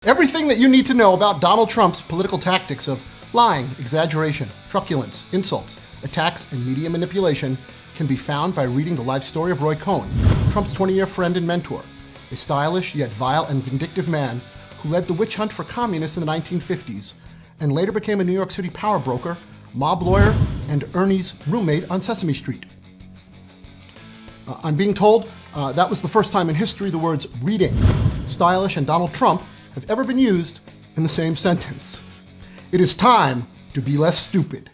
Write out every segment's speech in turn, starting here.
Everything that you need to know about Donald Trump's political tactics of lying, exaggeration, truculence, insults, attacks, and media manipulation can be found by reading the life story of Roy Cohn, Trump's 20-year friend and mentor, a stylish yet vile and vindictive man who led the witch hunt for communists in the 1950s and later became a New York City power broker, mob lawyer, and Ernie's roommate on Sesame Street. I'm being told that was the first time in history the words reading, stylish, and Donald Trump have ever been used in the same sentence. It is time to be less stupid.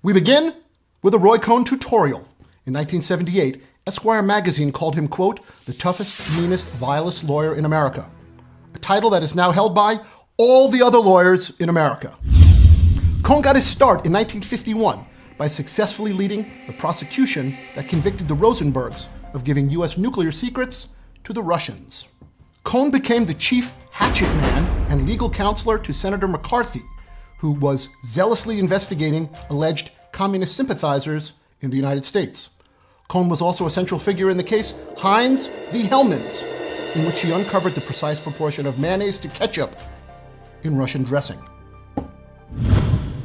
We begin with a Roy Cohn tutorial. In 1978, Esquire magazine called him, quote, the toughest, meanest, vilest lawyer in America, a title that is now held by all the other lawyers in America. Cohn got his start in 1951 by successfully leading the prosecution that convicted the Rosenbergs of giving U.S. nuclear secrets to the Russians. Cohn became the chief hatchet man and legal counselor to Senator McCarthy, who was zealously investigating alleged communist sympathizers in the United States. Cohn was also a central figure in the case Heinz v. Hellmann's, in which he uncovered the precise proportion of mayonnaise to ketchup in Russian dressing.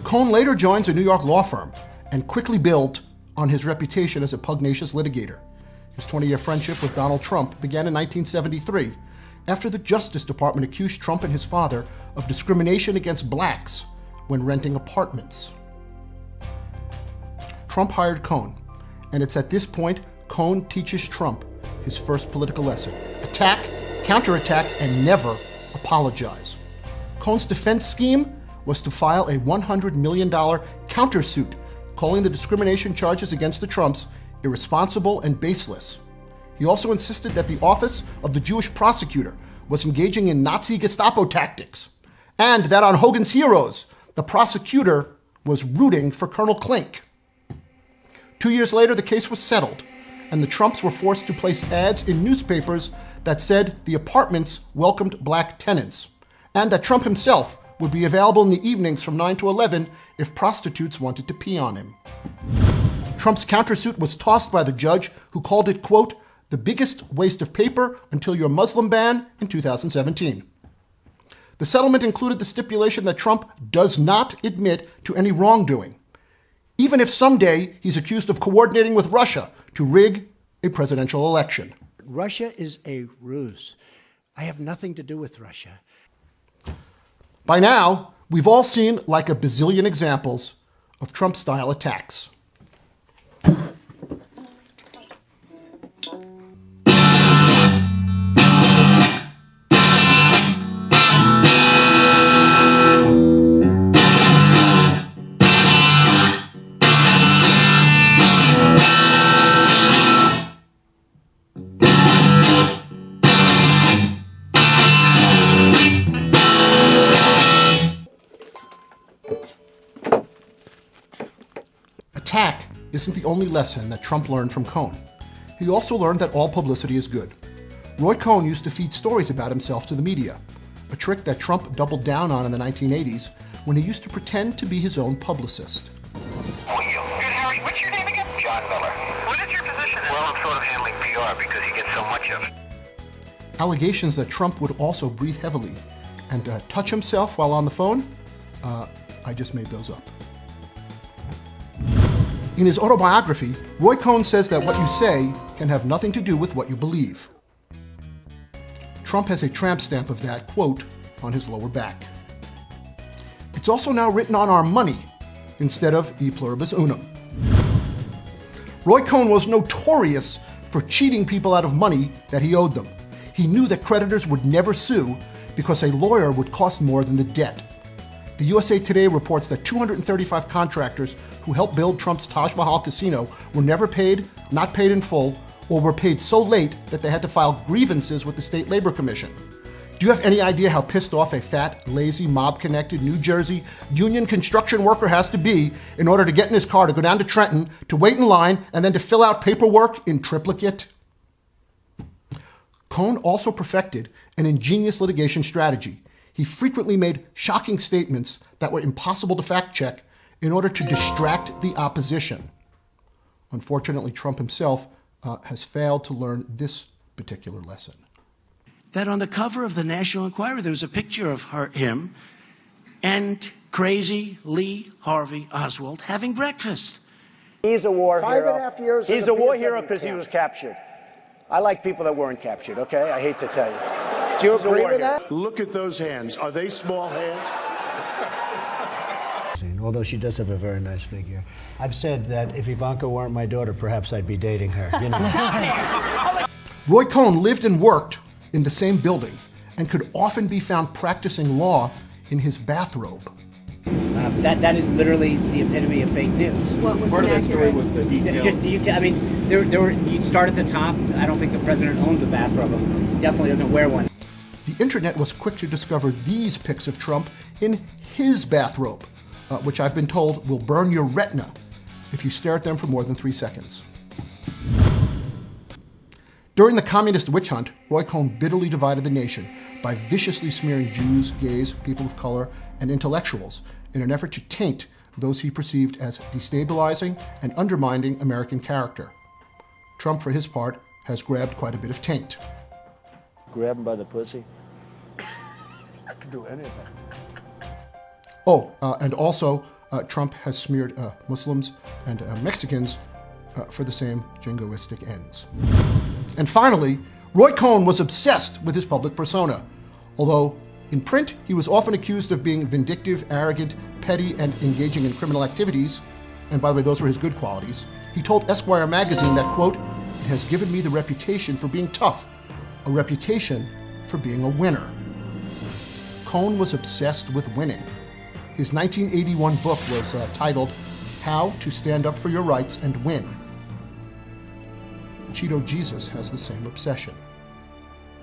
Cohn later joins a New York law firm and quickly built on his reputation as a pugnacious litigator. His 20-year friendship with Donald Trump began in 1973 after the Justice Department accused Trump and his father of discrimination against blacks when renting apartments. Trump hired Cohn, and it's at this point Cohn teaches Trump his first political lesson: attack, counterattack, and never apologize. Cohn's defense scheme was to file a $100 million countersuit, calling the discrimination charges against the Trumps irresponsible and baseless. He also insisted that the office of the Jewish prosecutor was engaging in Nazi Gestapo tactics, and that on Hogan's Heroes, the prosecutor was rooting for Colonel Klink. 2 years later, the case was settled, and the Trumps were forced to place ads in newspapers that said the apartments welcomed black tenants, and that Trump himself would be available in the evenings from 9 to 11 if prostitutes wanted to pee on him. Trump's countersuit was tossed by the judge, who called it, quote, the biggest waste of paper until your Muslim ban in 2017. The settlement included the stipulation that Trump does not admit to any wrongdoing, even if someday he's accused of coordinating with Russia to rig a presidential election. Russia is a ruse. I have nothing to do with Russia. By now, we've all seen like a bazillion examples of Trump-style attacks. Attack isn't the only lesson that Trump learned from Cohn. He also learned that all publicity is good. Roy Cohn used to feed stories about himself to the media, a trick that Trump doubled down on in the 1980s when he used to pretend to be his own publicist. Good, Harry. What's your name again? John Miller. What is your position? Well, I'm sort of handling PR because he gets so much of it. Allegations that Trump would also breathe heavily and touch himself while on the phone, I just made those up. In his autobiography, Roy Cohn says that what you say can have nothing to do with what you believe. Trump has a tramp stamp of that, quote, on his lower back. It's also now written on our money instead of e pluribus unum. Roy Cohn was notorious for cheating people out of money that he owed them. He knew that creditors would never sue because a lawyer would cost more than the debt. The USA Today reports that 235 contractors who helped build Trump's Taj Mahal casino were never paid, not paid in full, or were paid so late that they had to file grievances with the State Labor Commission. Do you have any idea how pissed off a fat, lazy, mob-connected New Jersey union construction worker has to be in order to get in his car to go down to Trenton, to wait in line, and then to fill out paperwork in triplicate? Cohn also perfected an ingenious litigation strategy. He frequently made shocking statements that were impossible to fact-check in order to distract the opposition. Unfortunately, Trump himself has failed to learn this particular lesson. That on the cover of the National Enquirer, there was a picture of him and crazy Lee Harvey Oswald having breakfast. He's a war hero. 5.5 years. He's a war hero because he was captured. I like people that weren't captured, okay? I hate to tell you. Do you agree with hero. that? Look at those hands. Are they small hands? Although she does have a very nice figure. I've said that if Ivanka weren't my daughter, perhaps I'd be dating her. You know. Roy Cohn lived and worked in the same building and could often be found practicing law in his bathrobe. That is literally the epitome of fake news. What was part of that story was the detail. You'd start at the top. I don't think the president owns a bathrobe. Definitely doesn't wear one. The internet was quick to discover these pics of Trump in his bathrobe, which I've been told will burn your retina if you stare at them for more than 3 seconds. During the communist witch hunt, Roy Cohn bitterly divided the nation by viciously smearing Jews, gays, people of color, and intellectuals in an effort to taint those he perceived as destabilizing and undermining American character. Trump, for his part, has grabbed quite a bit of taint. Grab him by the pussy. I could do anything. Oh, and also, Trump has smeared Muslims and Mexicans for the same jingoistic ends. And finally, Roy Cohn was obsessed with his public persona. Although in print, he was often accused of being vindictive, arrogant, petty, and engaging in criminal activities. And by the way, those were his good qualities. He told Esquire magazine that, quote, "It has given me the reputation for being tough, a reputation for being a winner." Cohn was obsessed with winning. His 1981 book was titled How to Stand Up for Your Rights and Win. Cheeto Jesus has the same obsession.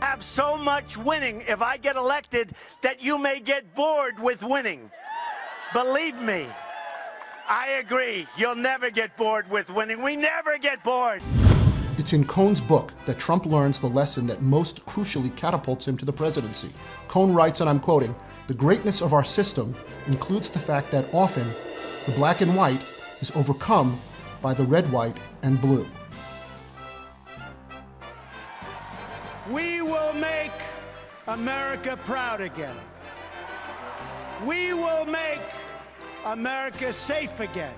Have so much winning if I get elected that you may get bored with winning. Believe me, I agree. You'll never get bored with winning. We never get bored. It's in Cohn's book that Trump learns the lesson that most crucially catapults him to the presidency. Cohn writes, and I'm quoting, "The greatness of our system includes the fact that often the black and white is overcome by the red, white, and blue." We will make America proud again. We will make America safe again.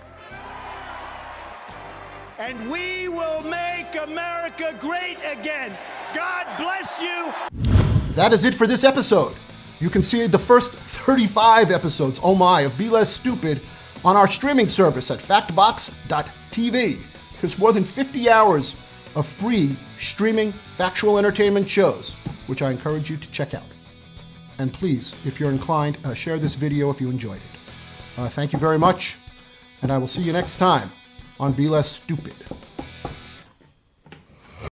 And we will make America great again. God bless you. That is it for this episode. You can see the first 35 episodes, oh my, of Be Less Stupid on our streaming service at factbox.tv. There's more than 50 hours of free streaming factual entertainment shows, which I encourage you to check out. And please, if you're inclined, share this video if you enjoyed it. Thank you very much, and I will see you next time on Be Less Stupid.